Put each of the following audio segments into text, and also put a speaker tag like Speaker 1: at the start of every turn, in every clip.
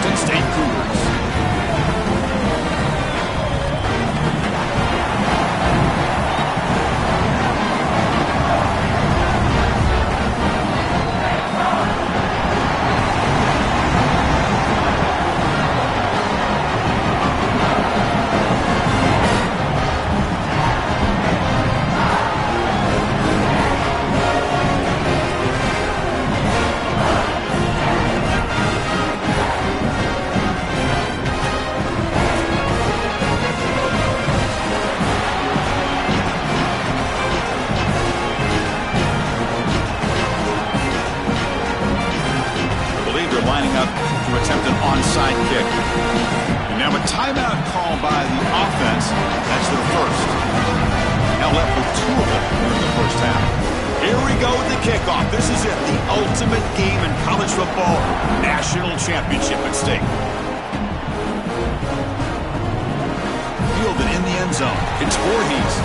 Speaker 1: Jackson State Cougars. Lining up to attempt an onside kick. Now a timeout call by the offense. That's their first. Now left with 2 of them in the first half. Here we go with the kickoff. This is it, the ultimate game in college football. National championship at stake. Fielded in the end zone. It's Voorhees.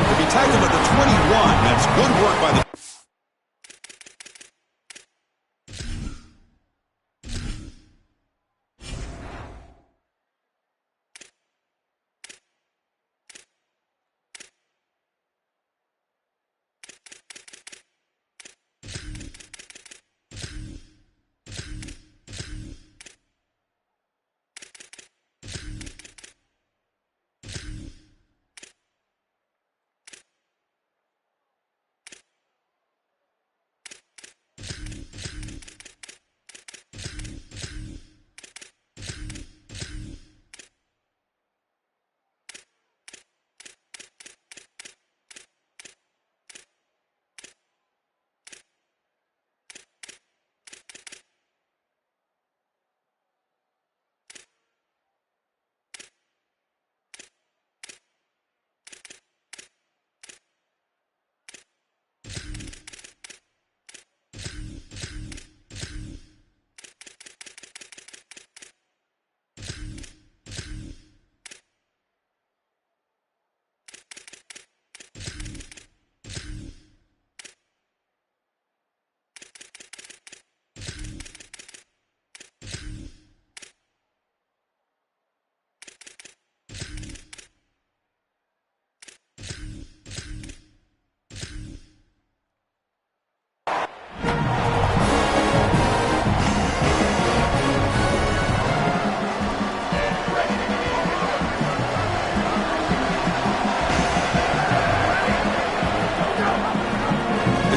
Speaker 1: To be tackled at the 21. That's good work by the...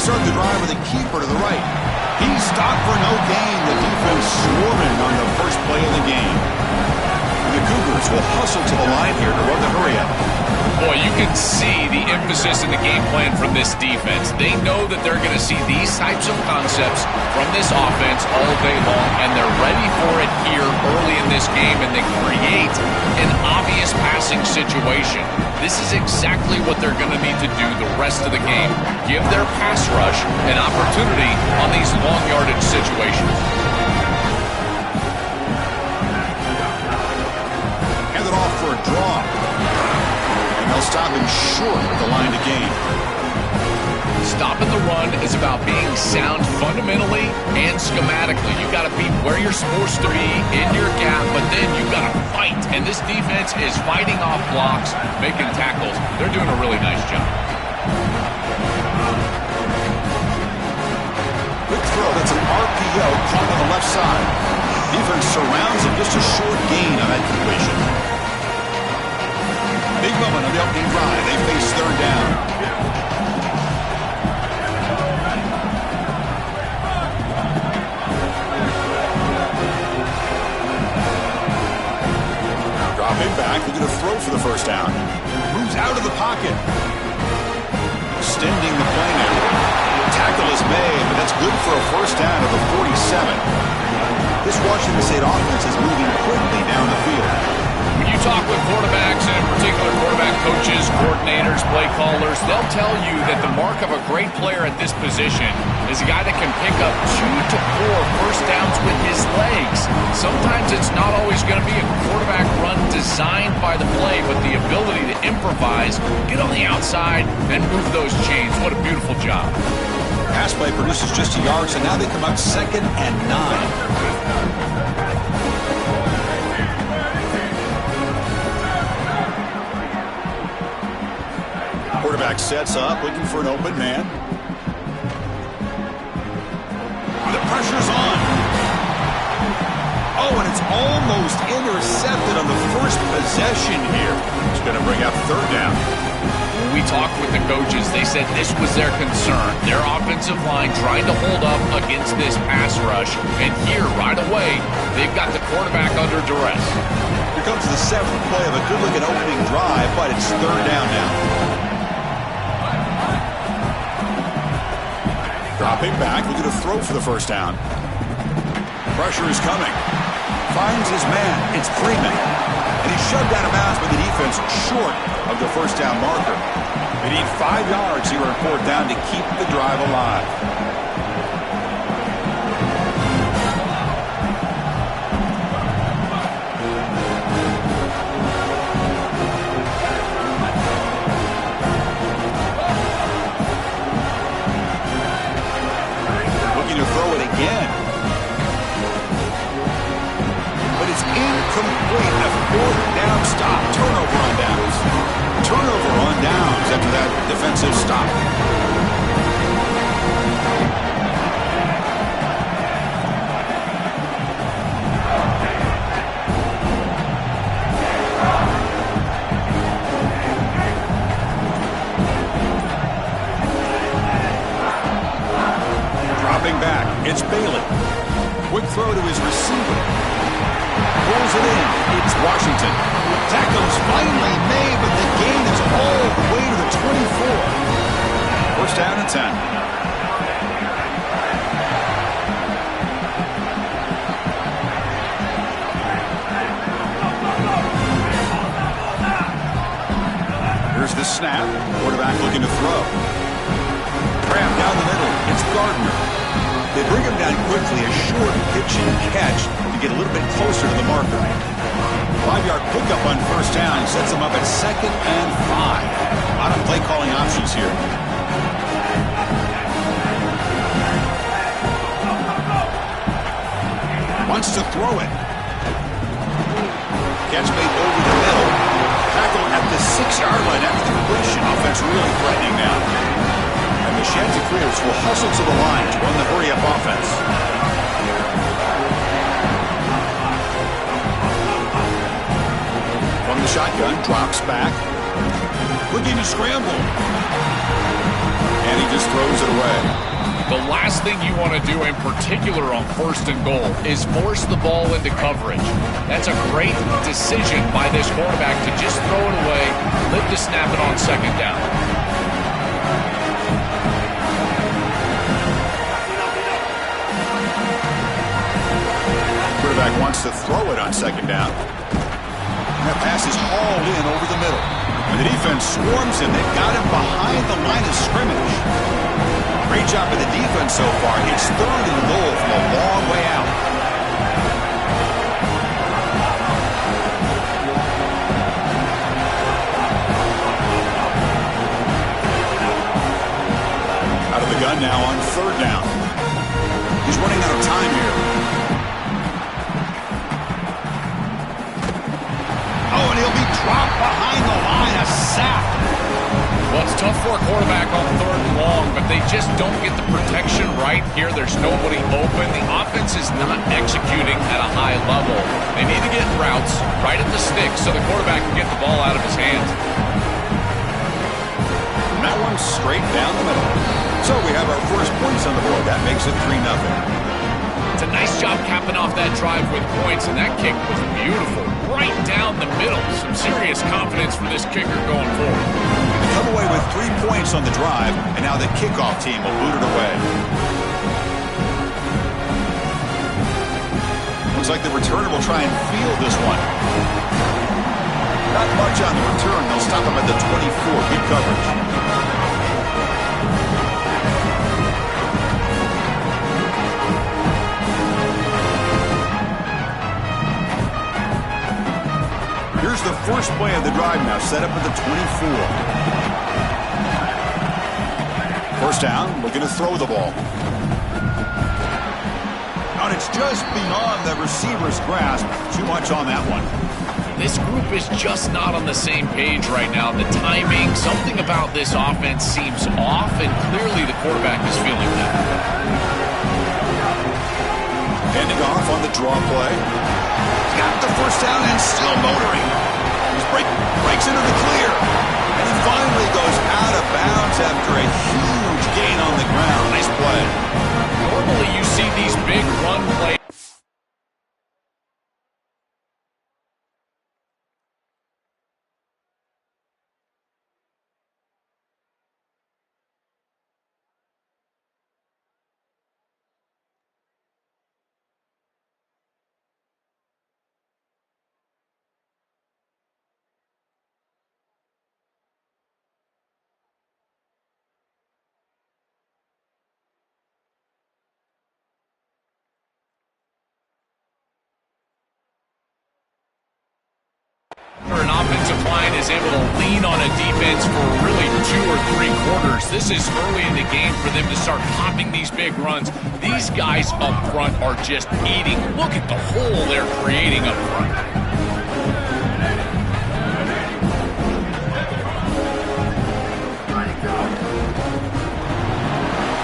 Speaker 1: Start the drive with a keeper to the right. He's stopped for no gain. The defense swarming on the first play of the game. The Cougars will hustle to the line here to run the hurry-up.
Speaker 2: Boy, you can see the emphasis in the game plan from this defense. They know that they're going to see these types of concepts from this offense all day long, and they're ready for it here early in this game, and they create an obvious passing situation. This is exactly what they're going to need to do the rest of the game. Give their pass rush an opportunity on these long yardage situations.
Speaker 1: Hand it off for a draw. And they'll stop him short of the line to gain.
Speaker 2: Stopping the run is about being sound fundamentally and schematically. You've got to be where you're supposed to be in your gap, but then you've got to fight. And this defense is fighting off blocks, making tackles. They're doing a really nice job.
Speaker 1: Quick throw. That's an RPO caught on the left side. Defense surrounds him. Just a short gain on that completion. Big moment on the opening drive. They face third down. Dropping back, looking to throw for the first down. Moves out of the pocket. Extending the play now. Tackle is made, but that's good for a first down at the 47. This Washington State offense is moving quickly down the field.
Speaker 2: When you talk with quarterbacks, and in particular quarterback coaches, coordinators, play callers, they'll tell you that the mark of a great player at this position is a guy that can pick up 2 to 4 first downs with his legs. Sometimes it's not always going to be a quarterback run designed by the play, but the ability to improvise, get on the outside, and move those chains. What a beautiful job.
Speaker 1: Pass play produces just a yard, so now they come up 2nd and 9. sets up, looking for an open man. The pressure's on. Oh, and it's almost intercepted on the first possession here. It's going to bring up third down.
Speaker 2: When we talked with the coaches, they said this was their concern. Their offensive line trying to hold up against this pass rush. And here, right away, they've got the quarterback under duress.
Speaker 1: Here comes the seventh play of a good-looking opening drive, but it's third down now. Dropping back, looking to throw for the first down. Pressure is coming. Finds his man. It's Freeman. And he's shoved out of bounds by the defense short of the first down marker. They need 5 yards here on fourth down to keep the drive alive. Looking to throw it again. Incomplete, a fourth down stop. Turnover on downs. Turnover on downs after that defensive stop. Dropping back, it's Bailey. Quick throw to his receiver. Pulls it in. It's Washington. Tackle's finally made, but the gain is all the way to the 24. First down and 10. Here's the snap. Quarterback looking to throw. Grab down the middle. It's Gardner. They bring him down quickly. A short pitch and catch to get a little bit closer to the marker. 5-yard pickup on first down sets them up at 2nd and 5. A lot of play calling options here. Wants to throw it. Catch made over the middle. Tackle at the 6-yard line after the completion. Offense really threatening now. And the Chanticleers will hustle to the line to run the hurry-up offense. From the shotgun, drops back. Looking to scramble. And he just throws it away.
Speaker 2: The last thing you want to do in particular on first and goal is force the ball into coverage. That's a great decision by this quarterback to just throw it away, live to snap it on second down.
Speaker 1: Quarterback wants to throw it on second down. And that pass is hauled in over the middle. When the defense swarms him, they've got him behind the line of scrimmage. Great job by the defense so far. It's third and goal from a long way out. Out of the gun now on third down. He's running out of time here. Oh, and he'll be dropped behind the line. A sack.
Speaker 2: Well, it's tough for a quarterback on third and long, but they just don't get the protection right here. There's nobody open. The offense is not executing at a high level. They need to get routes right at the stick so the quarterback can get the ball out of his hands.
Speaker 1: And that one's straight down the middle. So we have our first points on the board. That makes it 3-0.
Speaker 2: It's a nice job capping off that drive with points, and that kick was beautiful. Right down the middle. Some serious confidence for this kicker going forward.
Speaker 1: They come away with 3 points on the drive, and now the kickoff team will boot it away. Looks like the returner will try and field this one. Not much on the return. They'll stop him at the 24. Good coverage. Here's the first play of the drive now, set up at the 24. First down, looking to throw the ball. And it's just beyond the receiver's grasp. Too much on that one.
Speaker 2: this group is just not on the same page right now. The timing, something about this offense seems off, and clearly the quarterback is feeling that.
Speaker 1: Handing off on the draw play. He's got the first down and still motoring. He breaks into the clear. And he finally goes out of bounds after a huge gain on the ground. Nice play.
Speaker 2: Normally you see these big run plays. An offensive line is able to lean on a defense for really 2 or 3 quarters. This is early in the game for them to start popping these big runs. These guys up front are just eating. Look at the hole they're creating up front.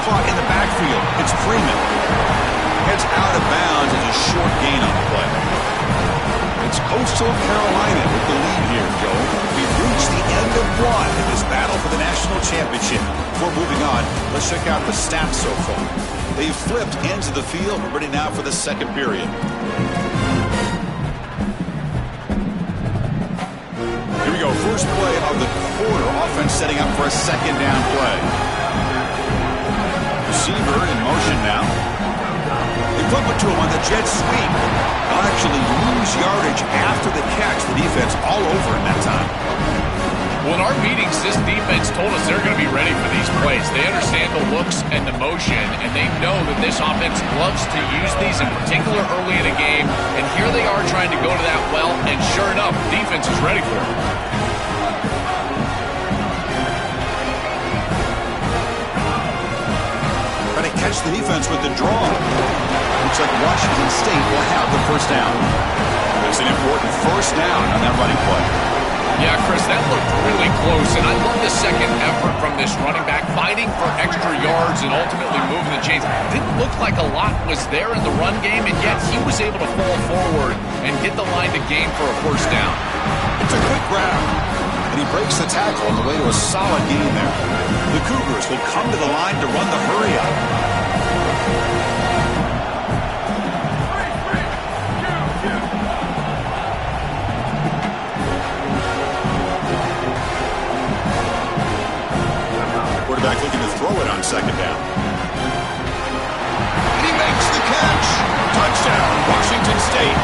Speaker 1: Caught in the backfield. It's Freeman. Heads out of bounds as a short gain on the play. It's Coastal Carolina with the lead here, Joe. We've reached the end of one in this battle for the national championship. Before moving on, let's check out the stats so far. They've flipped ends of the field. We're ready now for the second period. Here we go. First play of the quarter. Offense setting up for a second down play. Receiver in motion now. They flip it to him on the jet sweep. They'll actually lose yardage after the catch. The defense all over in that time.
Speaker 2: Well, in our meetings, this defense told us they're going to be ready for these plays. They understand the looks and the motion, and they know that this offense loves to use these, in particular early in a game. And here they are trying to go to that well, and sure enough, defense is ready for it.
Speaker 1: Trying to catch the defense with the draw. Looks like Washington State will have the first down. It's an important first down on that running play.
Speaker 2: Yeah, Chris, that looked really close, and I love the second effort from this running back, fighting for extra yards and ultimately moving the chains. Didn't look like a lot was there in the run game, and yet he was able to fall forward and get the line to gain for a first down.
Speaker 1: It's a quick grab, and he breaks the tackle on the way to a solid gain there. The Cougars will come to the line to run the hurry up. Quarterback looking to throw it on second down. And he makes the catch. Touchdown, Washington State.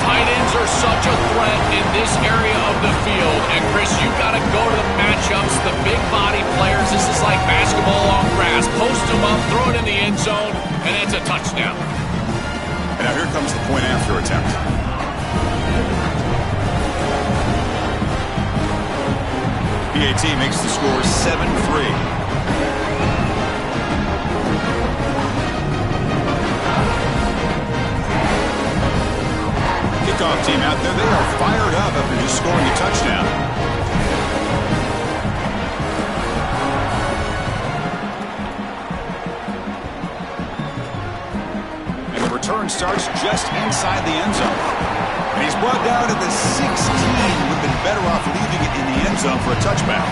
Speaker 2: Tight ends are such a threat in this area of the field. And, Chris, you've got to go to the matchups, the big body players. This is like basketball on grass. Post them up, throw it in the end zone, and it's a touchdown.
Speaker 1: And now here comes the point after attempt. PAT makes the score 7-3. Kickoff team out there. They are fired up after just scoring a touchdown. And the return starts just inside the end zone. And he's brought down to the 16. Would have been better off leaving it in the end zone for a touchback.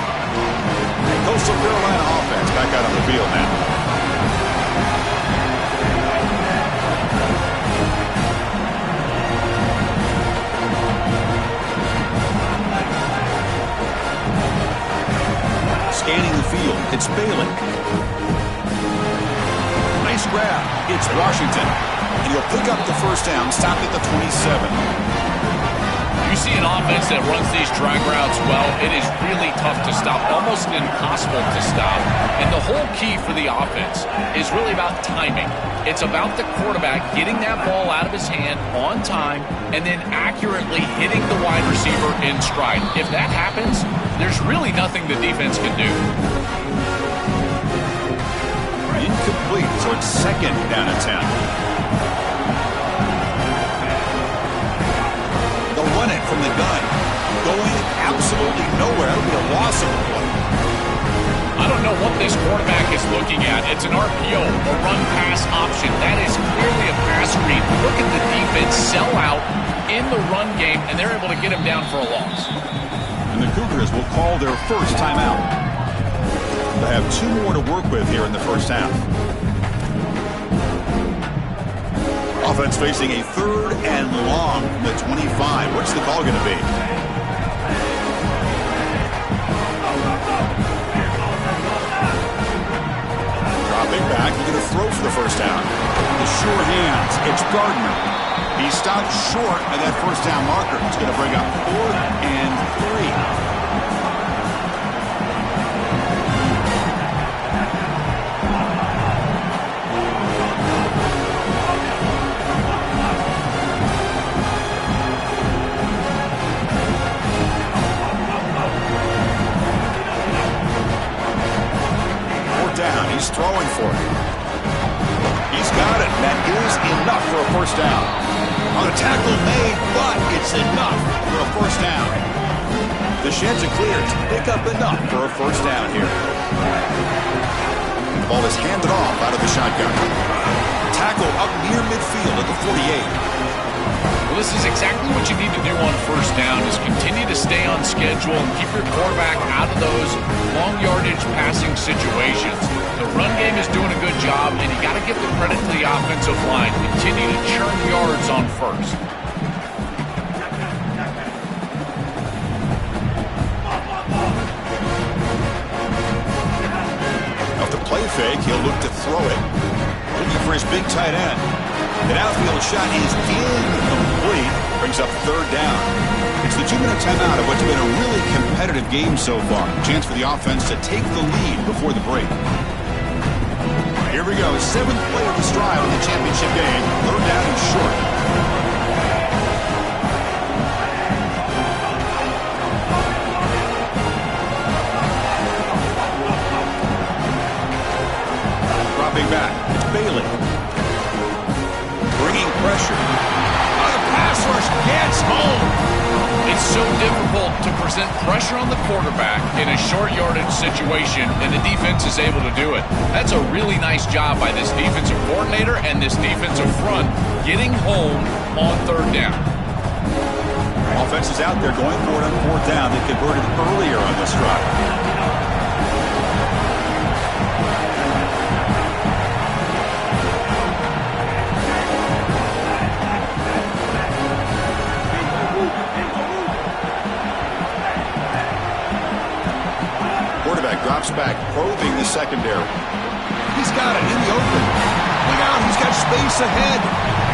Speaker 1: Coastal Carolina offense back out on the field now. Scanning the field, it's Bailey. Nice grab. It's Washington. And he'll pick up the first down, stopped at the 27.
Speaker 2: You see an offense that runs these drag routes well, it is really tough to stop, almost impossible to stop. And the whole key for the offense is really about timing. It's about the quarterback getting that ball out of his hand on time and then accurately hitting the wide receiver in stride. If that happens, there's really nothing the defense can do.
Speaker 1: Incomplete, so it's second down and 10. They'll run it. nowhere. That would be a loss of the play.
Speaker 2: I don't know what this quarterback is looking at. It's an RPO, a run-pass option. That is clearly a pass read. Look at the defense sell out in the run game, and they're able to get him down for a loss.
Speaker 1: And the Cougars will call their first timeout. They have 2 more to work with here in the first half. Offense facing a 3rd and long from the 25. What's the call going to be? Dropping back, he's going to throw for the first down. The sure hands, it's Gardner. He stopped short of that first down marker. It's going to bring up 4th and 3. He's throwing for it. He's got it. That is enough for a first down. On a tackle made, but it's enough for a first down. The sheds are cleared to pick up enough for a first down here. The ball is handed off out of the shotgun. Tackle up near midfield at the 48.
Speaker 2: Well, this is exactly what you need to do on first down is continue to stay on schedule and keep your quarterback out of those long yardage passing situations. The run game is doing a good job, and you got to give the credit to the offensive line. Continue to churn yards on first.
Speaker 1: Off the play fake, he'll look to throw it. Looking for his big tight end. An outfield shot is incomplete. Brings up 3rd down. It's the 2-minute timeout of what's been a really competitive game so far. Chance for the offense to take the lead before the break. Here we go. 7th play of the drive in the championship game. 3rd down and short. Dropping back. It's Bailey. Bringing pressure. On a pass rush. Gets home.
Speaker 2: It's so difficult to present pressure on the quarterback in a short yardage situation, and the defense is able to do it. That's a really nice job by this defensive coordinator and this defensive front getting home on 3rd down.
Speaker 1: Offense is out there going for it on 4th down. They converted earlier on this drive. Drops back, probing the secondary. He's got it in the open. Look out, he's got space ahead.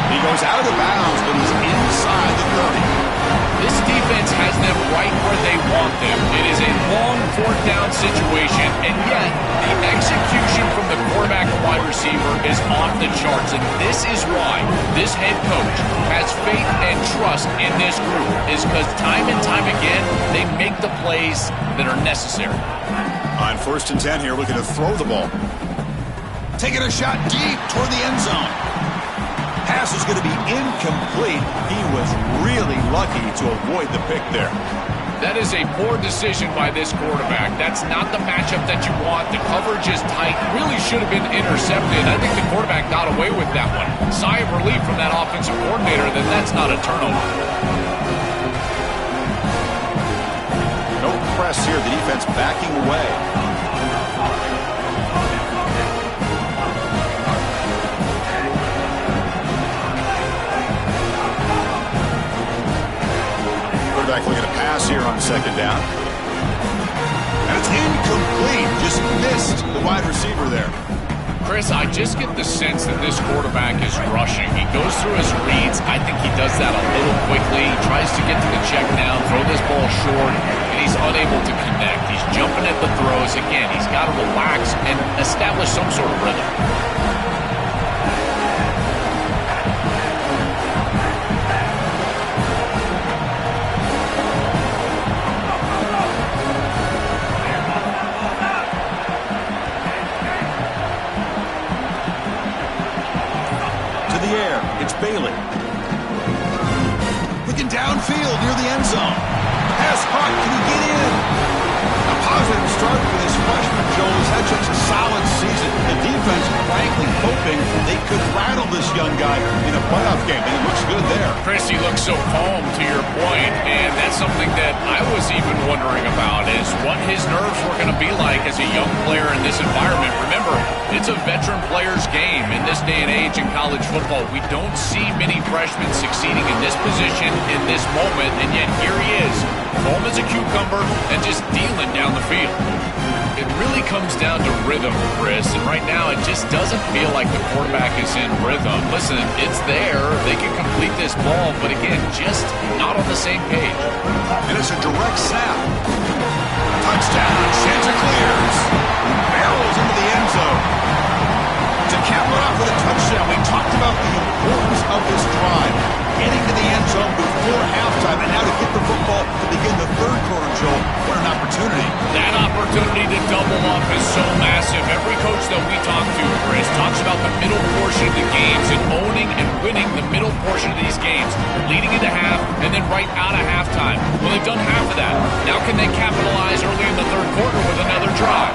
Speaker 1: He goes out of bounds, but he's inside the 30.
Speaker 2: This defense has them right where they want them. It is a long 4th down situation, and yet the execution from the quarterback and wide receiver is off the charts, and this is why this head coach has faith and trust in this group, is because time and time again, they make the plays that are necessary.
Speaker 1: On 1st and 10 here, looking to throw the ball. Taking a shot deep toward the end zone. Pass is going to be incomplete. He was really lucky to avoid the pick there.
Speaker 2: That is a poor decision by this quarterback. That's not the matchup that you want. The coverage is tight. Really should have been intercepted. I think the quarterback got away with that one. Sigh of relief from that offensive coordinator that that's not a turnover.
Speaker 1: No press here. The defense backing away. Quarterback looking to pass here on 2nd down. And it's incomplete. Just missed the wide receiver there.
Speaker 2: Chris, I just get the sense that this quarterback is rushing. He goes through his reads. I think he does that a little quickly. He tries to get to the check down, throw this ball short, and he's unable to connect. He's jumping at the throws. Again, he's got to relax and establish some sort of rhythm.
Speaker 1: It's Bailey. Looking downfield near the end zone. Pass caught. Can he get in? frankly hoping they could rattle this young guy in a playoff game, and it looks good there.
Speaker 2: Chris, he looks so calm to your point, and that's something that I was even wondering about, is what his nerves were going to be like as a young player in this environment. Remember, it's a veteran player's game in this day and age in college football. We don't see many freshmen succeeding in this position in this moment, and yet here he is, calm as a cucumber and just dealing down the field. It really comes down to rhythm, Chris, and right now it just doesn't feel like the quarterback is in rhythm. Listen, it's there. They can complete this ball, but again, just not on the same page.
Speaker 1: And it's a direct snap. Touchdown. Chanticleers. Barrels into the end zone. To cap it off with a touchdown, we talked about the importance of this drive. Getting to the end zone before halftime, and now to get the football to begin the third quarter, Joel. What an opportunity.
Speaker 2: That opportunity to double up is so massive. Every coach that we talk to, Chris, talks about the middle portion of the games and owning and winning the middle portion of these games, leading into half and then right out of halftime. Well, they've done half of that. Now can they capitalize early in the third quarter with another drive?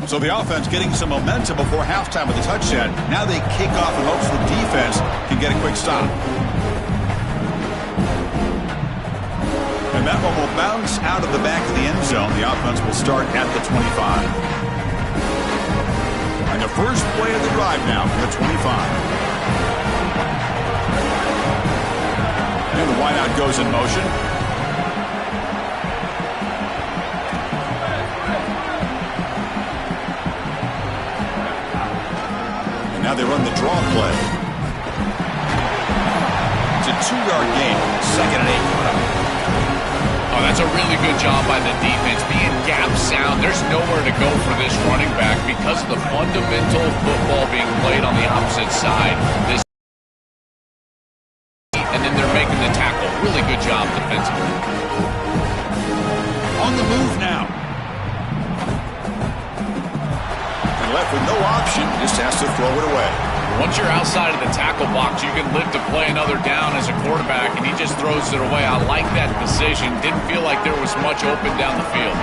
Speaker 1: So the offense getting some momentum before halftime with a touchdown. Now they kick off in hopes the defense can get a quick stop. And that one will bounce out of the back of the end zone. The offense will start at the 25. And the first play of the drive now from the 25. And the wideout goes in motion. Now they run the draw play. It's a 2-yard gain. 2nd and 8 coming up.
Speaker 2: Oh, that's a really good job by the defense. Being gap sound, there's nowhere to go for this running back because of the fundamental football being played on the opposite side. And then they're making the tackle. Really good job defensively.
Speaker 1: On the move now. Left with no option, just has to throw it away.
Speaker 2: Once you're outside of the tackle box, you can live to play another down as a quarterback, and he just throws it away. I like that decision. Didn't feel like there was much open down the field.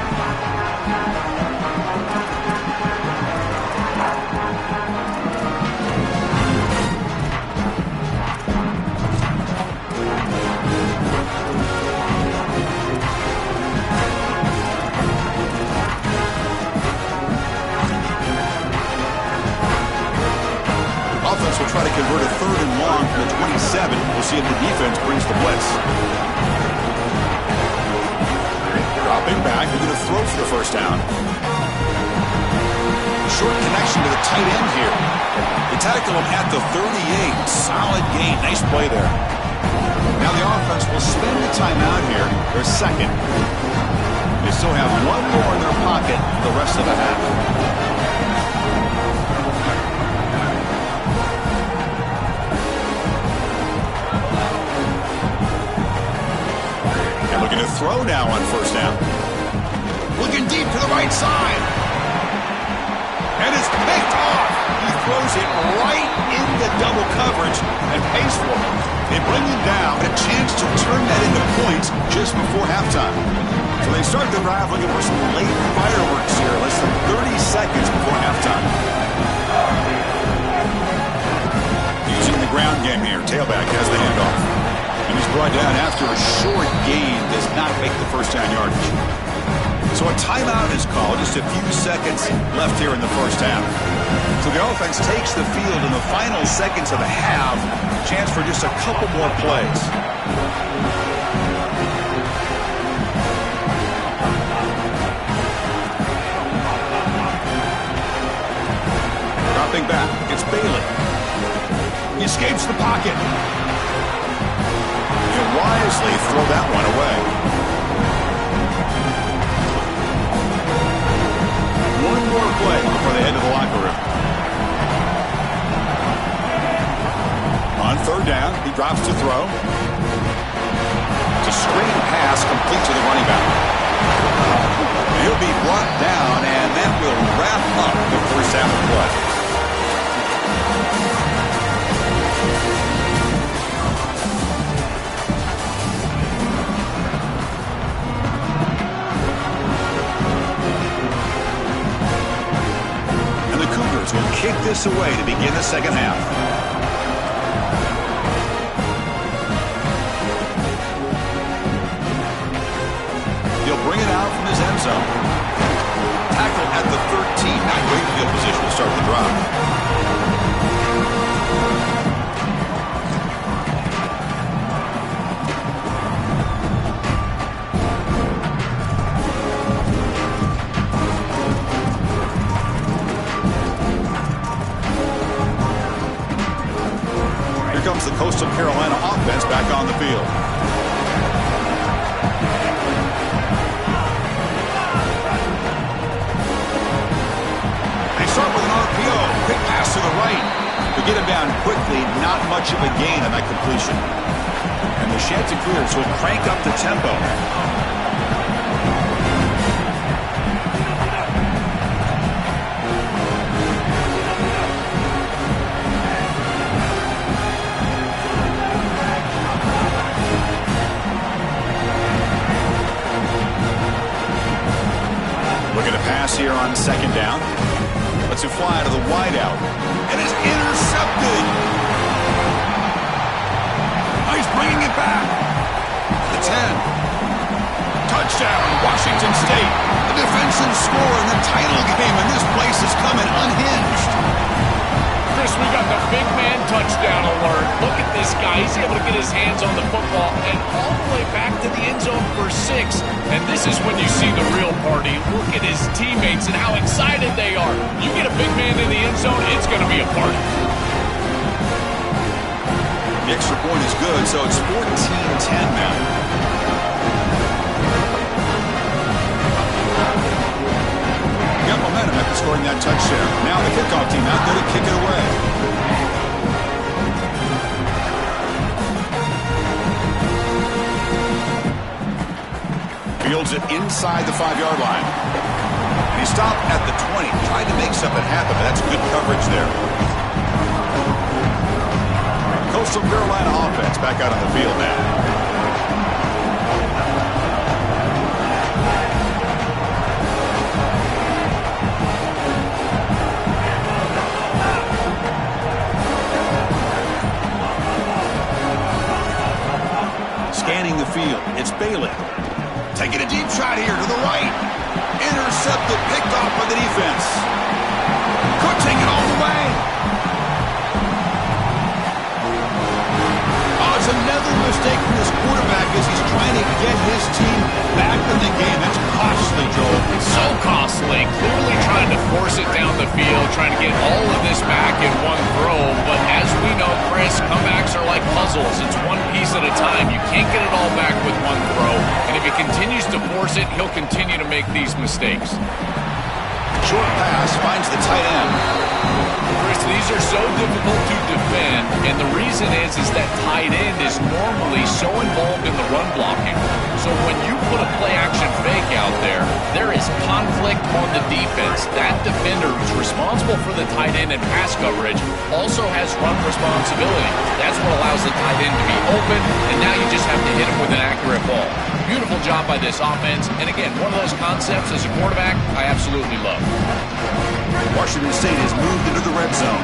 Speaker 1: Will try to convert a 3rd and long from the 27. We'll see if the defense brings the blitz. Dropping back, we're going to throw for the first down. Short connection to the tight end here. They tackle him at the 38. Solid gain. Nice play there. Now the offense will spend the timeout here. Their second. They still have one more in their pocket for the rest of the half. Looking to throw now on first down. Looking deep to the right side. And it's picked off. He throws it right into double coverage and pays for it. They bring him down, and a chance to turn that into points just before halftime. So they start the drive looking for some late fireworks here. Less than 30 seconds before halftime. Using the ground game here. Tailback has the handoff. And he's brought down after a short gain. Does not make the first down yardage. So a timeout is called. Just a few seconds left here in the first half. So the offense takes the field in the final seconds of the half. Chance for just a couple more plays. Dropping back. It's Bailey. He escapes the pocket. And wisely throw that one away. One more play before they head to the locker room. On third down, he drops to throw. It's a screen pass. pass complete to the running back. He'll be brought down, and that will wrap up the first half of play. Will kick this away to begin the second half. He'll bring it out from his end zone. Tackle at the 13. Not great field position to start the drive. Comes the Coastal Carolina offense back on the field. They start with an RPO. Quick pass to the right. To get him down quickly, not much of a gain on that completion. And the Chanticleers will crank up the tempo. Here on second down. Lets him fly to the wideout. And is intercepted. Oh, he's bringing it back. The 10. Touchdown, Washington State. The defensive score in the title game, and this place is coming unhinged.
Speaker 2: Chris, we got the big man touchdown alert. Look at this guy. He's able to get his hands on the football and all the way back to the end zone for 6. And this is when you see the real party. Look at his teammates and how excited they are. You get a big man in the end zone, it's going to be a party.
Speaker 1: The extra point is good, so it's 14-10 now. Got momentum after scoring that touchdown. Now the kickoff team out there to kick it away. Fields it inside the 5-yard line. And he stopped at the 20. Tried to make something happen, but that's good coverage there. Coastal Carolina offense back out on the field now. Scanning the field, it's Bailey. Taking a deep shot here to the right. Intercepted, picked off by the defense. Could take it all the way. Oh, it's another mistake from this quarterback as he's trying to get his team back in the game. That's costly, Joel.
Speaker 2: So costly. Clearly trying to force it down the field, trying to get all of this back in one throw. But as we know, Chris, comebacks are like puzzles. It's one piece at a time. You can't get it all back with one throw. And if he continues to force it, he'll continue to make these mistakes.
Speaker 1: Short pass finds the tight end.
Speaker 2: Chris, these are so difficult to defend, and the reason is that tight end is normally so involved in the run blocking. So when you put a play-action fake out there, there is conflict on the defense. That defender who's responsible for the tight end and pass coverage also has run responsibility. That's what allows the tight end to be open, and now you just have to hit him with an accurate ball. Beautiful job by this offense, and again, one of those concepts as a quarterback I absolutely love.
Speaker 1: Washington State has moved into the red zone.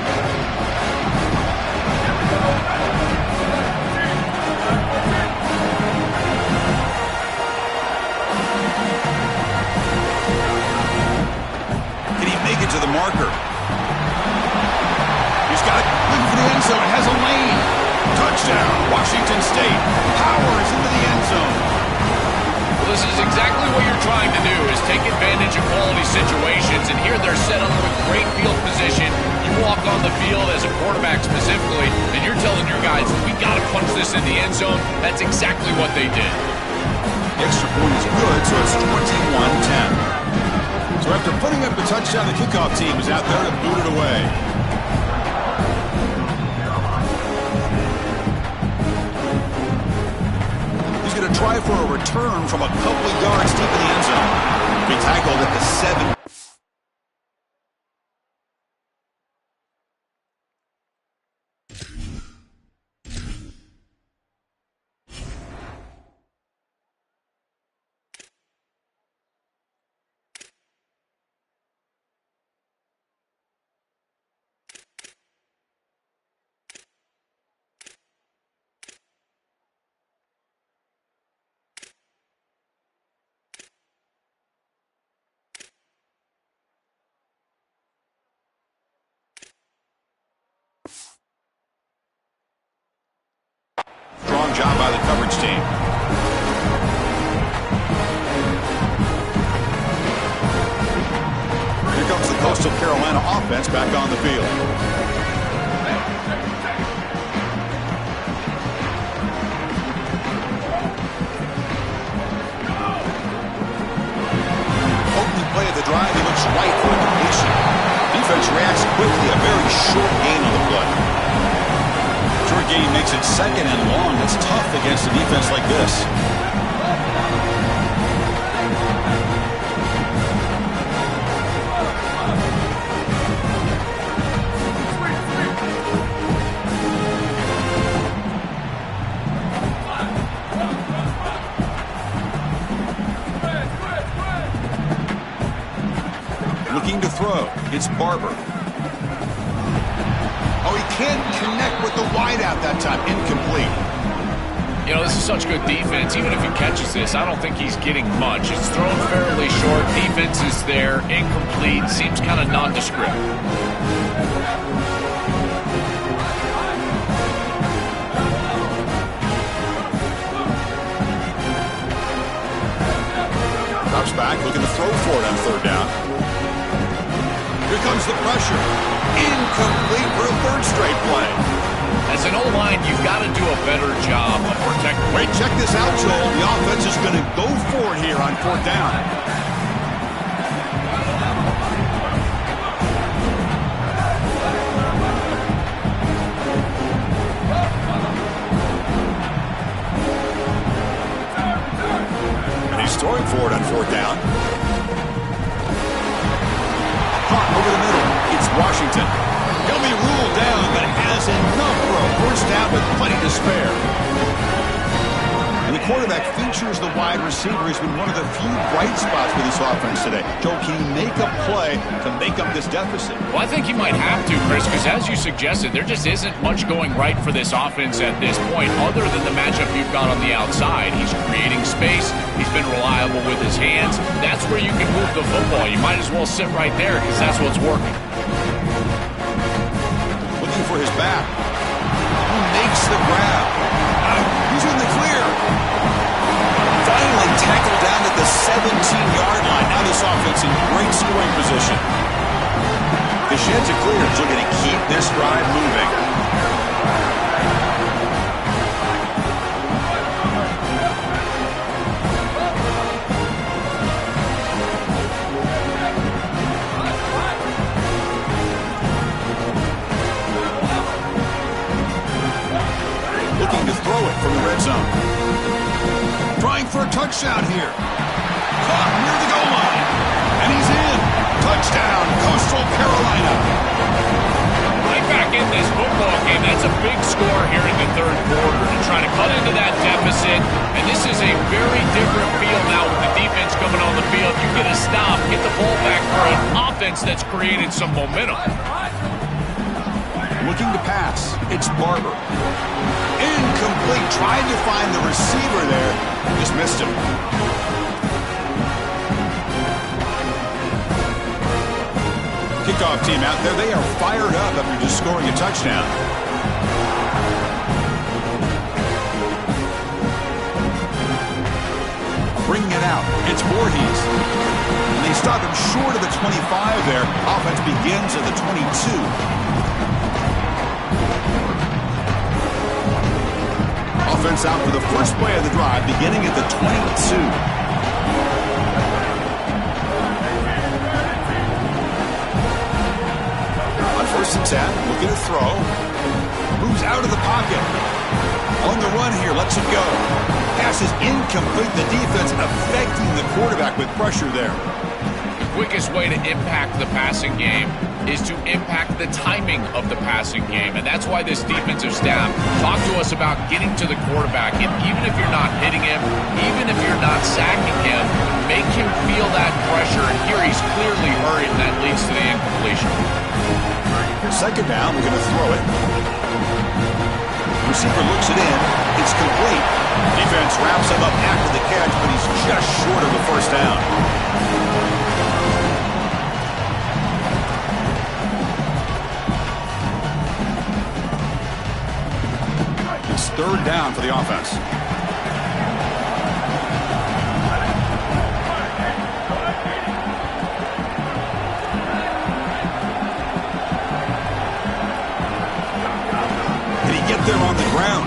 Speaker 1: Can he make it to the marker? He's got it looking for the end zone. It has a lane. Touchdown, Washington State. Powers into the end zone.
Speaker 2: This is exactly what you're trying to do, is take advantage of quality situations, and here they're set up with great field position. You walk on the field as a quarterback specifically, and you're telling your guys, we got to punch this in the end zone. That's exactly what they did.
Speaker 1: The extra point is good, so it's 21-10. So after putting up the touchdown, the kickoff team is out there to boot it away. try for a return from a couple of yards deep in the end zone. He tackled at the 7. Strong job by the coverage team. Here comes the Coastal Carolina offense back on the field. Opening play of the drive, he looks right for a completion. Defense reacts quickly, a very short gain on the play. Short gain makes it 2nd and long. That's tough against a defense like this. Looking to throw. It's Barber. Oh, he can't connect with the wideout that time. Incomplete.
Speaker 2: You know, this is such good defense. Even if he catches this, I don't think he's getting much. It's thrown fairly short. Defense is there. Incomplete. Seems kind of nondescript.
Speaker 1: Drops back, looking to throw for it on 3rd down. Here comes the pressure. Incomplete for a 3rd straight play.
Speaker 2: As an O-line, you've got to do a better job of protecting.
Speaker 1: Wait, check this out, Joel. The offense is going to go for it here on 4th down. And he's throwing for it on 4th down. Over the middle, it's Washington. He'll be ruled down, but has enough for a 1st down with plenty to spare. And the quarterback features the wide receiver. He's been one of the few bright spots for this offense today. Joe, can he make a play to make up this deficit?
Speaker 2: Well, I think he might have to, Chris, because as you suggested, there just isn't much going right for this offense at this point other than the matchup you've got on the outside. He's creating space. He's been reliable with his hands. That's where you can move the football. You might as well sit right there because that's what's working.
Speaker 1: Looking for his back. Who makes the grab? He's in the clear. Finally tackled down at the 17-yard line. Now this offense in great scoring position. The sheds are clear. He's looking to keep this drive moving. Looking to throw it from the red zone. Trying for a touchdown here. Caught near the goal line. And he's in. Touchdown, Coastal Carolina.
Speaker 2: Right back in this football game. That's a big score here in the 3rd quarter to try to cut into that deficit. And this is a very different feel now with the defense coming on the field. You get a stop, get the ball back for an offense that's created some momentum.
Speaker 1: Looking to pass. It's Barber. Incomplete. Tried to find the receiver there. Just missed him. Kickoff team out there. They are fired up after just scoring a touchdown. Bringing it out. It's Voorhees. And they stop him short of the 25 there. Offense begins at the 22. Offense out for the first play of the drive, beginning at the 22. On 1st and 10, looking to throw. Moves out of the pocket. On the run here, lets it go. pass is incomplete. The defense affecting the quarterback with pressure there.
Speaker 2: The quickest way to impact the passing game is to impact the timing of the passing game. And that's why this defensive staff talked to us about getting to the quarterback. And even if you're not hitting him, even if you're not sacking him, make him feel that pressure. And here he's clearly hurried, and that leads to the incompletion.
Speaker 1: Second down, we're going to throw it. Receiver looks it in. It's complete. Defense wraps him up after the catch, but he's just short of the first down. It's third down for the offense. Did he get there on the ground?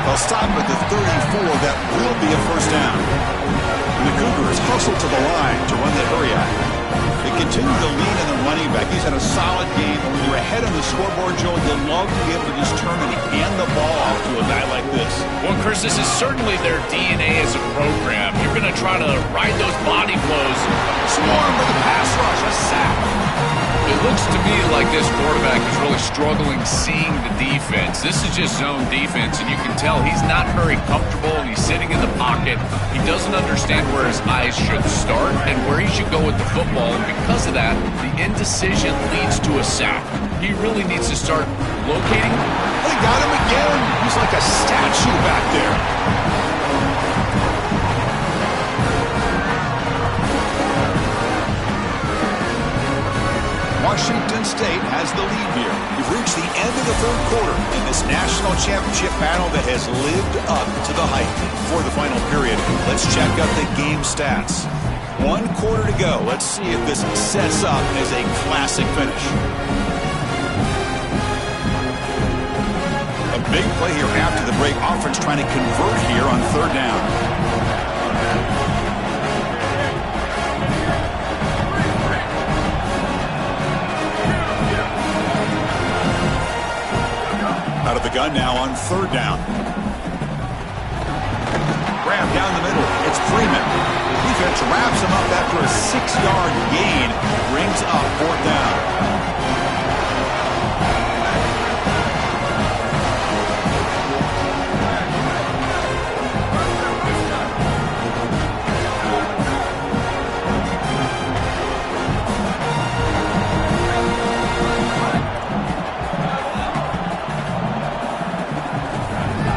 Speaker 1: They'll stop at the 34. That will be a first down. And the Cougars hustle to the line to run the hurry out. They continue to lean in the running back. He's had a solid game. And when you're ahead on the scoreboard, Joe, you'll love to be able to just turn and hand the ball off to a guy like this.
Speaker 2: Well, Chris, this is certainly their DNA as a program. You're going to try to ride those body blows.
Speaker 1: Swarm with the pass rush, a sack.
Speaker 2: It looks to me like this quarterback is really struggling seeing the defense. This is just zone defense, and you can tell he's not very comfortable, and he's sitting in the pocket. He doesn't understand where his eyes should start and where he should go with the football, and because of that, the indecision leads to a sack. He really needs to start locating.
Speaker 1: They got him again. He's like a statue back there. Washington State has the lead here. We've reached the end of the third quarter in this national championship battle that has lived up to the hype. For the final period, let's check out the game stats. 1 quarter to go. Let's see if this sets up as a classic finish. A big play here after the break. Offense trying to convert here on third down. Out of the gun now on third down. Grab down the middle. It's Freeman. Defense wraps him up after a 6-yard gain. Brings up fourth down.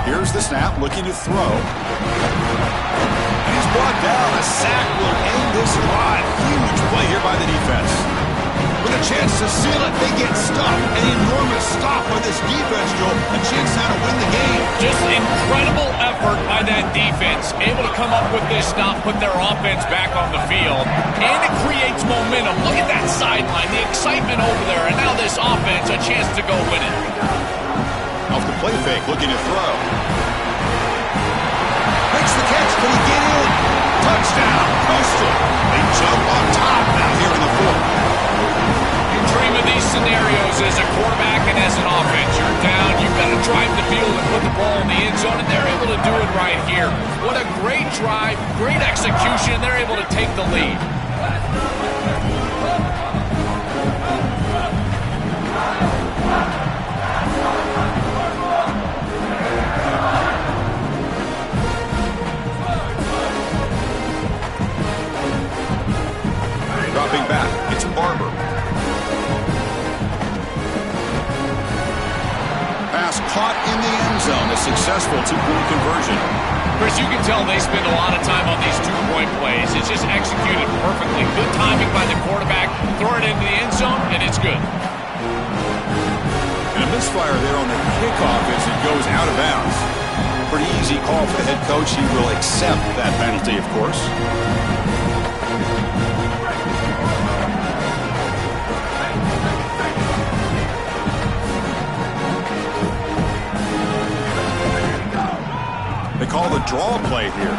Speaker 1: Here's the snap, looking to throw. And he's brought down. A sack will end this drive. Huge play here by the defense. With a chance to seal it, they get stopped. An enormous stop by this defense, Joe. A chance now to win the game.
Speaker 2: Just incredible effort by that defense. Able to come up with this stop, put their offense back on the field. And it creates momentum. Look at that sideline, the excitement over there. And now this offense, a chance to go win it.
Speaker 1: Off the play fake, looking to throw. Makes the catch. Can he get in? Touchdown. Coastal. They jump on top now here in the fourth.
Speaker 2: You dream of these scenarios as a quarterback and as an offense. You're down. You've got to drive the field and put the ball in the end zone, and they're able to do it right here. What a great drive, great execution. They're able to take the lead.
Speaker 1: Dropping back, it's Barber. Pass caught in the end zone. A successful two-point conversion.
Speaker 2: Chris, you can tell they spend a lot of time on these two-point plays. It's just executed perfectly. Good timing by the quarterback. Throw it into the end zone, and it's good.
Speaker 1: And a misfire there on the kickoff as it goes out of bounds. Pretty easy call for the head coach. He will accept that penalty, of course. They call the draw play here.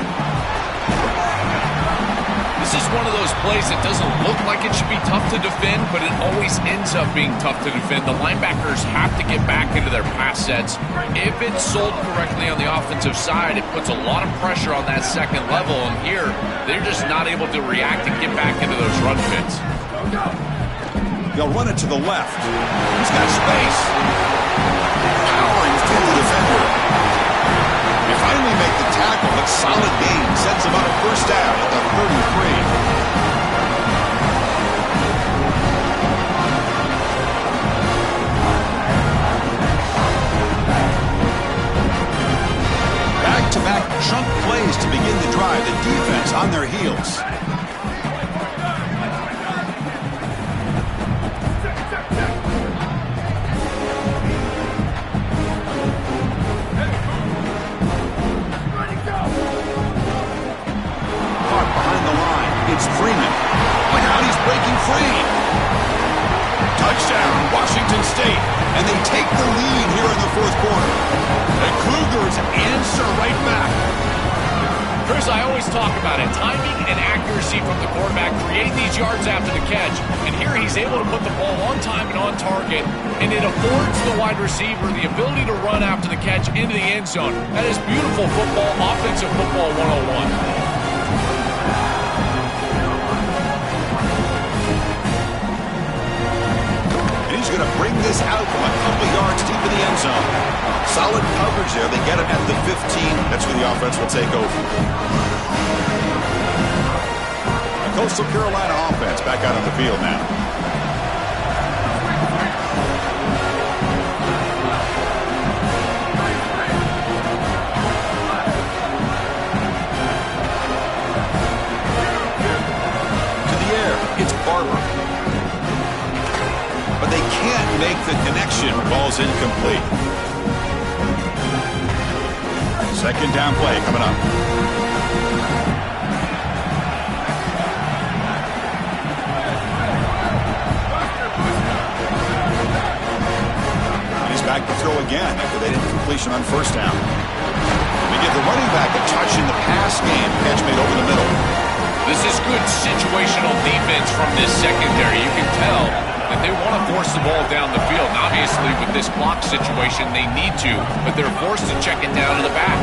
Speaker 2: This is one of those plays that doesn't look like it should be tough to defend, but it always ends up being tough to defend. The linebackers have to get back into their pass sets. If it's sold correctly on the offensive side, it puts a lot of pressure on that second level, and here, they're just not able to react and get back into those run fits.
Speaker 1: They'll run it to the left. He's got space. Powering through the defender. They finally make the tackle, but solid gain sends them on a first down at the 33. Back-to-back chunk plays to begin the drive. The defense on their heels. Freeman. Look out, he's breaking free. Touchdown, Washington State. And they take the lead here in the fourth quarter. The Cougars answer right back.
Speaker 2: Chris, I always talk about it. Timing and accuracy from the quarterback create these yards after the catch. And here he's able to put the ball on time and on target. And it affords the wide receiver the ability to run after the catch into the end zone. That is beautiful football, offensive football 101.
Speaker 1: He's going to bring this out from a couple yards deep in the end zone. Solid coverage there. They get it at the 15. That's where the offense will take over. The Coastal Carolina offense back out on the field now. To the air. It's Barber. But they can't make the connection. Ball's incomplete. Second down play coming up. And he's back to throw again after they did completion on first down. They give the running back a touch in the pass game. Catch made over the middle.
Speaker 2: This is good situational defense from this secondary. You can tell that they want to force the ball down the field. And obviously, with this clock situation, they need to, but they're forced to check it down to the back.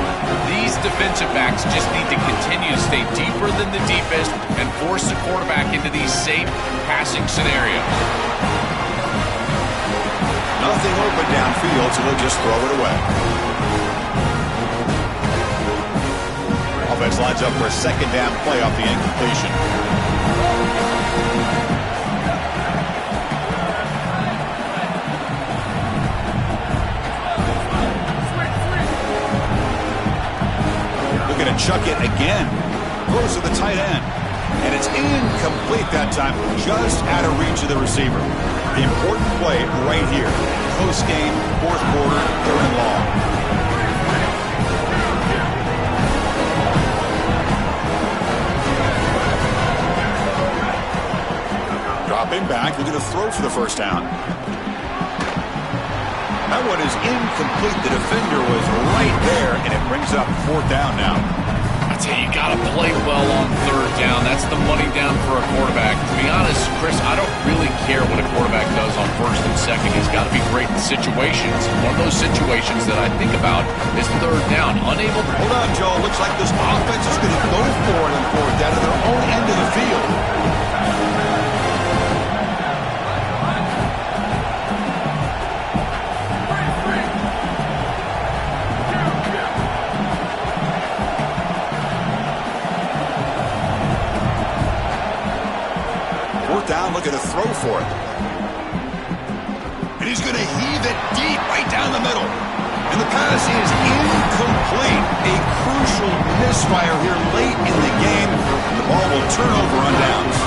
Speaker 2: These defensive backs just need to continue to stay deeper than the deepest and force the quarterback into these safe passing scenarios.
Speaker 1: Nothing open downfield, so they'll just throw it away. Offense lines up for a second down play off the incompletion. Going to chuck it again. Throws to the tight end. And it's incomplete that time. Just out of reach of the receiver. The important play right here. Close game, fourth quarter, third and long. Dropping back, looking to throw for the first down. That one is incomplete. The defender was right there, and it brings up fourth down now.
Speaker 2: I tell you, you got to play well on third down. That's the money down for a quarterback. To be honest, Chris, I don't really care what a quarterback does on first and second. He's got to be great in situations. One of those situations that I think about is third down. Unable to...
Speaker 1: Hold on, Joe. Looks like this offense is going to go for it on fourth down to their own end of the field. Down, looking to throw for it. And he's going to heave it deep right down the middle. And the pass is incomplete. A crucial misfire here late in the game. And the ball will turn over on downs.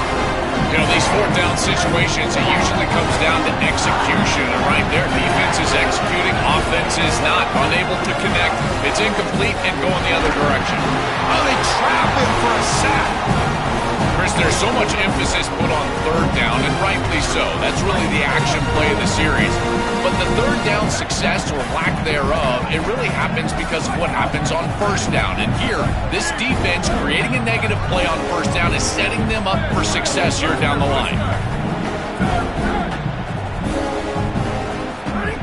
Speaker 2: You know, these fourth down situations, it usually comes down to execution. And right there, defense is executing, offense is not. Unable to connect. It's incomplete and going the other direction.
Speaker 1: Oh, they trap him for a sack.
Speaker 2: Chris, there's so much emphasis put on third down, and rightly so. That's really the action play of the series. But the third down success or lack thereof, it really happens because of what happens on first down. And here, this defense creating a negative play on first down is setting them up for success here down the line.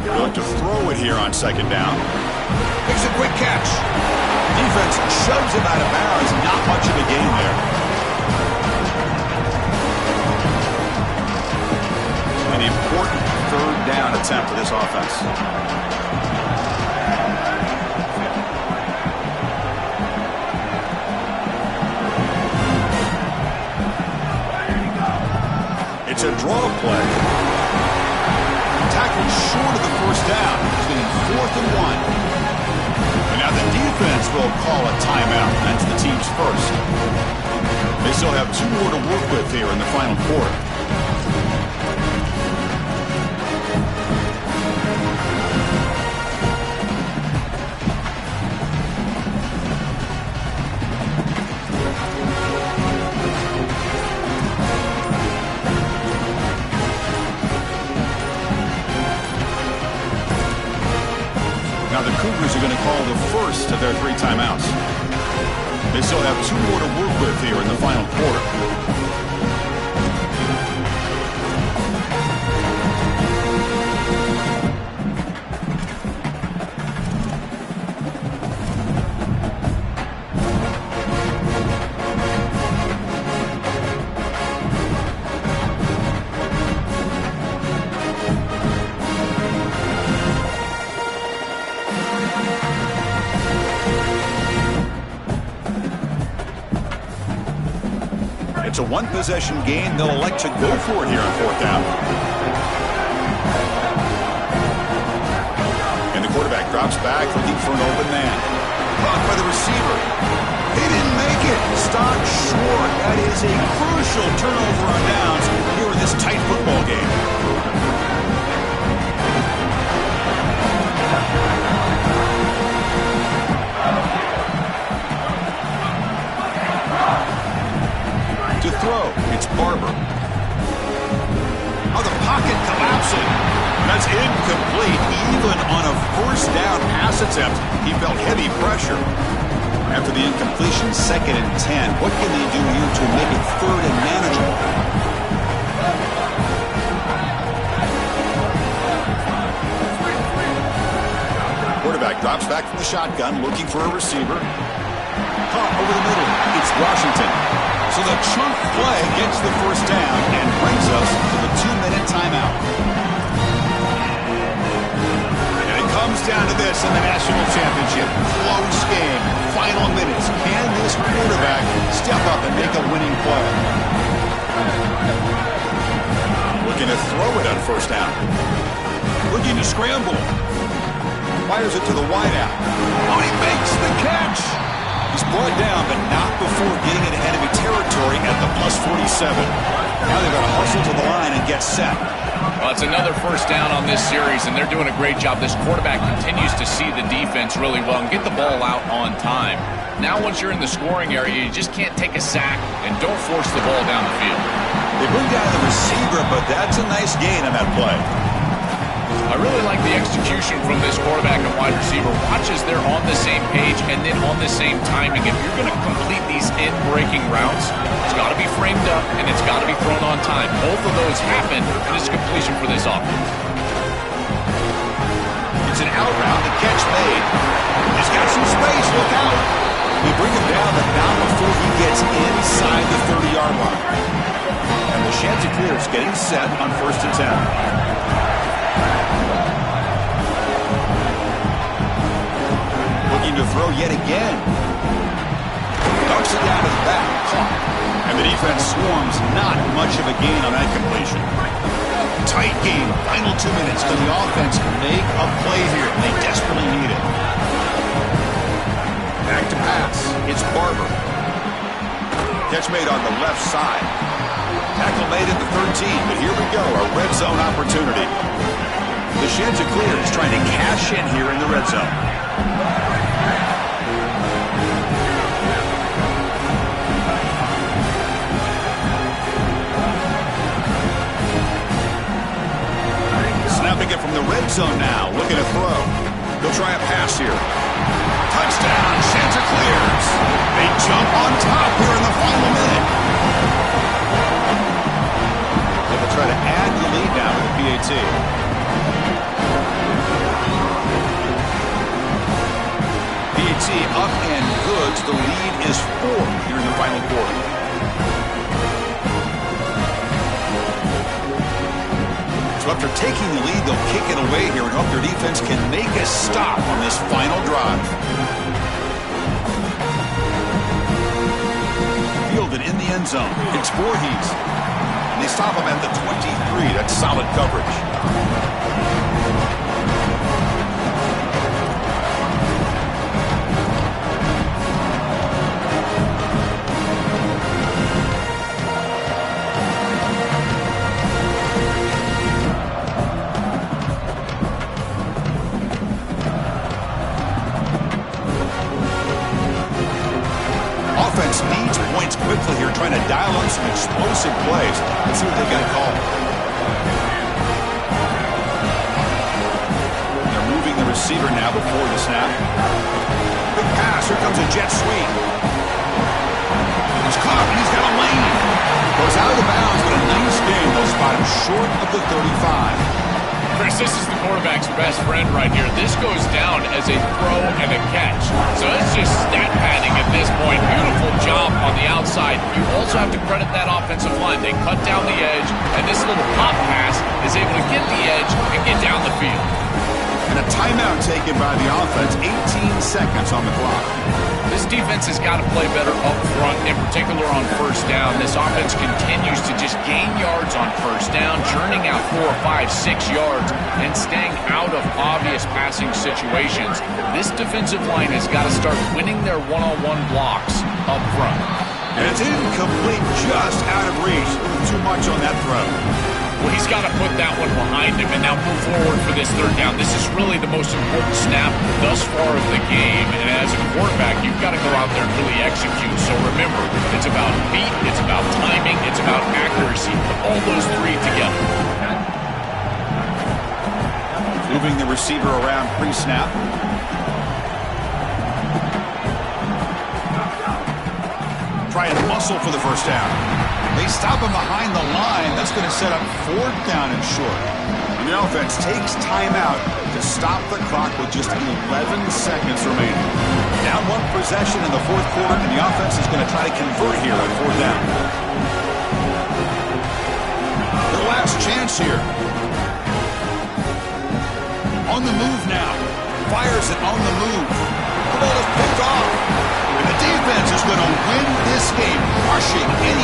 Speaker 1: Going to throw it here on second down. Makes a quick catch. Defense shoves him out of bounds. Not much of a gain there. An important third down attempt for this offense. It's a draw play. Tackled short of the first down. It's getting 4th and 1. And now the defense will call a timeout. That's the team's first. They still have 2 more to work with here in the final quarter. Now the Cougars are going to call the first of their 3 timeouts. They still have 2 more to work with here in the final quarter. It's a 1-possession game. They'll elect to go for it here on 4th down. And the quarterback drops back looking for an open man. Caught by the receiver. He didn't make it. Stopped short. That is a crucial turnover on downs here in this tight football game. To throw, it's Barber. Oh, the pocket collapsing. That's incomplete. Even on a first down pass attempt, he felt heavy pressure. After the incompletion, 2nd and 10. What can they do here to make it 3rd and manageable? Quarterback drops back from the shotgun, looking for a receiver. Caught over the middle. It's Washington. So the chunk play gets the first down and brings us to the 2-minute timeout. And it comes down to this in the national championship. Close game. Final minutes. Can this quarterback step up and make a winning play? Looking to throw it on first down. Looking to scramble. Fires it to the wideout. Oh, he makes the catch. He's brought down, but not before getting in enemy territory at the +47. Now they've got to hustle to the line and get set.
Speaker 2: Well, it's another first down on this series, and they're doing a great job. This quarterback continues to see the defense really well and get the ball out on time. Now once you're in the scoring area, you just can't take a sack and don't force the ball down the field.
Speaker 1: They bring down the receiver, but that's a nice gain on that play.
Speaker 2: I really like the execution from this quarterback and wide receiver. Watch as they're on the same page and then on the same timing. If you're going to complete these in-breaking routes, it's got to be framed up and it's got to be thrown on time. Both of those happen, and it's a completion for this offense.
Speaker 1: It's an out route. The catch made. He's got some space. Look out. They bring him down, but not before he gets inside the 30-yard line. And the Chanticleers getting set on 1st and 10. To throw yet again. Ducks it down to the back. Caught. And the defense swarms. Not much of a gain on that completion. Tight game. Final 2 minutes. Can the offense make a play here? They desperately need it. Back to pass. It's Barber. Catch made on the left side. Tackle made at the 13. But here we go. A red zone opportunity. The Chanticleers trying to cash in here in the red zone. Snapping it from the red zone now, looking to throw. He'll try a pass here. Touchdown, Shanta clears. They jump on top here in the final minute. They'll try to add the lead now with the PAT. PAT up and good. The lead is 4 here in the final quarter. So after taking the lead, they'll kick it away here and hope their defense can make a stop on this final drive. Fielded in the end zone. It's Voorhees. And they stop him at the 23. That's solid coverage. Offense needs points quickly here, trying to dial up some explosive plays. Let's see what they got to call. They're moving the receiver now before the snap. Big pass. Here comes a jet sweep. He's caught, and he's got a lane. Goes out of the bounds, but a nice game. They'll spot him short of the 35.
Speaker 2: Chris, this is the quarterback's best friend right here. This goes down as a throw and a catch. So it's just stat padding at this point. Beautiful job on the outside. You also have to credit that offensive line. They cut down the edge, and this little pop pass is able to get the edge and get down the field.
Speaker 1: And a timeout taken by the offense. 18 seconds on the clock.
Speaker 2: This defense has got to play better up front, in particular on first down. This offense continues to just gain yards on first down, churning out 4, 5, 6 yards, and staying out of obvious passing situations. This defensive line has got to start winning their one-on-one blocks up front.
Speaker 1: And it's incomplete, just out of reach. Too much on that throw.
Speaker 2: Well, he's got to put that one behind him and now move forward for this third down. This is really the most important snap thus far of the game. And as a quarterback, you've got to go out there and really execute. So remember, it's about feet, it's about timing, it's about accuracy. Put all those three together.
Speaker 1: Moving the receiver around pre-snap. Try and muscle for the first down. They stop him behind the line. That's going to set up 4th down and short. And the offense takes timeout to stop the clock with just 11 seconds remaining. Down 1 possession in the 4th quarter, and the offense is going to try to convert here on 4th down. Their last chance here. On the move now. Fires it on the move. The ball is picked off. And the defense is going to win this game, crushing any